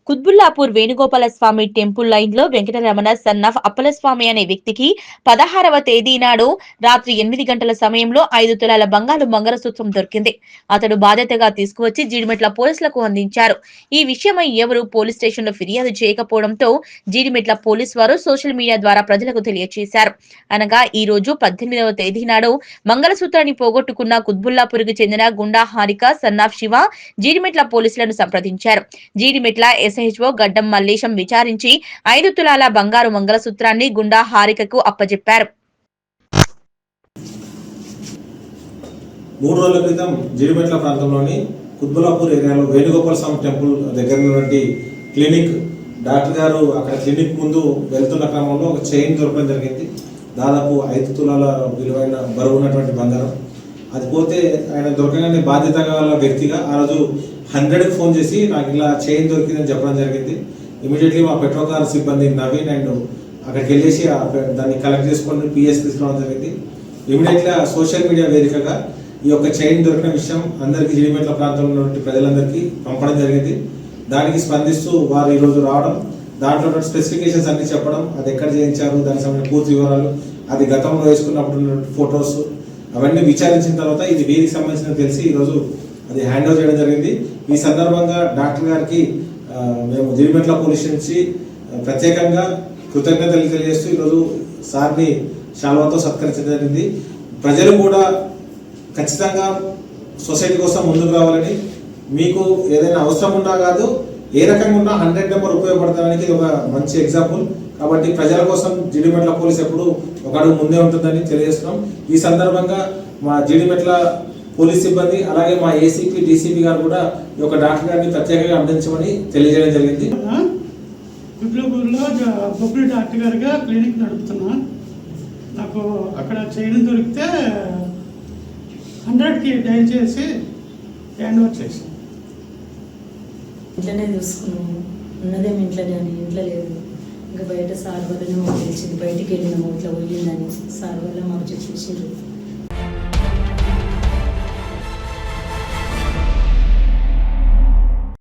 కుత్బుల్లాపూర్ వేణుగోపాల స్వామి temple line లో Venkataramana son of Appalaswamy అనే వ్యక్తికి 16వ తేదీ నాడు రాత్రి 8 గంటల సమయంలో 5 తులాల బంగారు మంగళసూత్రం దొరికింది. అతడు బాధ్యతగా తీసుకువచ్చి జీడిమెట్ల పోలీసులకు అందించారు. ఈ విషయమై ఎవరు పోలీస్ స్టేషన్ లో ఫిర్యాదు చేయకపోవడంతో జీడిమెట్ల పోలీసు వారు సోషల్ మీడియా ద్వారా ప్రజలకు తెలియజేశారు. అనగా ఈ రోజు 18వ తేదీ నాడు మంగళసూత్రాన్ని పోగొట్టుకున్న కుత్బుల్లాపూర్కు చెందిన గుండా హారిక సన్నాఫ్ శివ జీడిమెట్ల పోలీసులను సంప్రదించారు. జీడిమెట్ల SHO గడ్డం మల్లేశం విచారించి 5 తులాల బంగారు మంగళసూత్రాన్ని గుండా హారికకు అప్పజెప్పారు. 3 రోజుల క్రితం జీడిమెట్ల ప్రాంతంలోని కుత్బుల్లాపూర్ ఏరియాలో వేణుగోపాల స్వామి టెంపుల్ దగ్గర ఉన్నటువంటి క్లినిక్ డాక్టర్ గారు అక్కడ క్లినిక్ ముందు వెళ్తున్న క్రమంలో ఒక చైన్ దొరకడం జరిగింది. దాదాపు 5 తులాల విలువైన బరువు ఉన్నటువంటి బంగారం. అది పోతే ఆయన దొరకగానే బాధ్యత గల వ్యక్తిగా ఆ రోజు 100కి ఫోన్ చేసి నాకు ఇలా చైన్ దొరికిందని చెప్పడం జరిగింది. ఇమీడియట్లీ మా పెట్రోకార్ సిబ్బంది నవీన్ అండ్ అక్కడికి వెళ్ళేసి దాన్ని కలెక్ట్ చేసుకొని PS తీసుకోవడం జరిగింది. ఇమీడియట్గా సోషల్ మీడియా వేదికగా ఈ యొక్క చైన్ దొరికిన విషయం అందరికీ జీడిమెట్ల ప్రాంతంలో ఉన్నటువంటి ప్రజలందరికీ పంపడం జరిగింది. దానికి స్పందిస్తూ వారు ఈరోజు రావడం, దాంట్లో స్పెసిఫికేషన్స్ అన్ని చెప్పడం, అది ఎక్కడ చేయించారు, దానికి సంబంధించిన పూర్తి వివరాలు, అది గతంలో వేసుకున్నప్పుడు ఉన్నటువంటి ఫొటోస్ అవన్నీ విచారించిన తర్వాత ఇది వీరికి సంబంధించిన తెలిసి ఈరోజు అది హ్యాండ్ ఓవర్ చేయడం జరిగింది. ఈ సందర్భంగా డాక్టర్ గారికి మేము జీడిమెట్ల పోలీస్ నుంచి ప్రత్యేకంగా కృతజ్ఞతలు తెలియజేస్తూ ఈరోజు సార్ని శాల్వాతో సత్కరించడం జరిగింది. ప్రజలు కూడా ఖచ్చితంగా సొసైటీ కోసం ముందుకు రావాలని, మీకు ఏదైనా అవసరం ఉన్నా కాదు ఏ రకంగా ఉన్నా 100 నెంబర్ ఉపయోగపడతానికి ఇది ఒక మంచి ఎగ్జాంపుల్. కాబట్టి ప్రజల కోసం జీడిమెట్ల పోలీస్ ఎప్పుడు ఒక అడుగు ముందే ఉంటుందని తెలియజేస్తున్నాం. ఈ సందర్భంగా మా జీడిమెట్ల పోలీస్ సిబ్బంది అలాగే మా ACP DCP గారు కూడా ఈ యొక్క డాక్టర్ గారిని ప్రత్యేకంగా అభినందించమని తెలియజేయడం జరిగింది. కుత్బుల్లాపూర్లో బొబ్బులి డాక్టర్ గారుగా క్లినిక్ నడుపుతున్నా. నాకు అక్కడ చైన్ దొరికితే 100కి డైల్ చేసి హ్యాండ్ ఓవర్ చేసాం. ఇంట్లోనే చూసుకున్నాము, ఉన్నదేమి ఇంట్లోనే అని. ఇంట్లో లేదు, ఇంకా బయట సార్ వల్లనే మాకు తెలిసింది. బయటికి వెళ్ళినాము, ఇట్లా పోయిందని సార్ వల్ల మాకు చెప్పేసారు.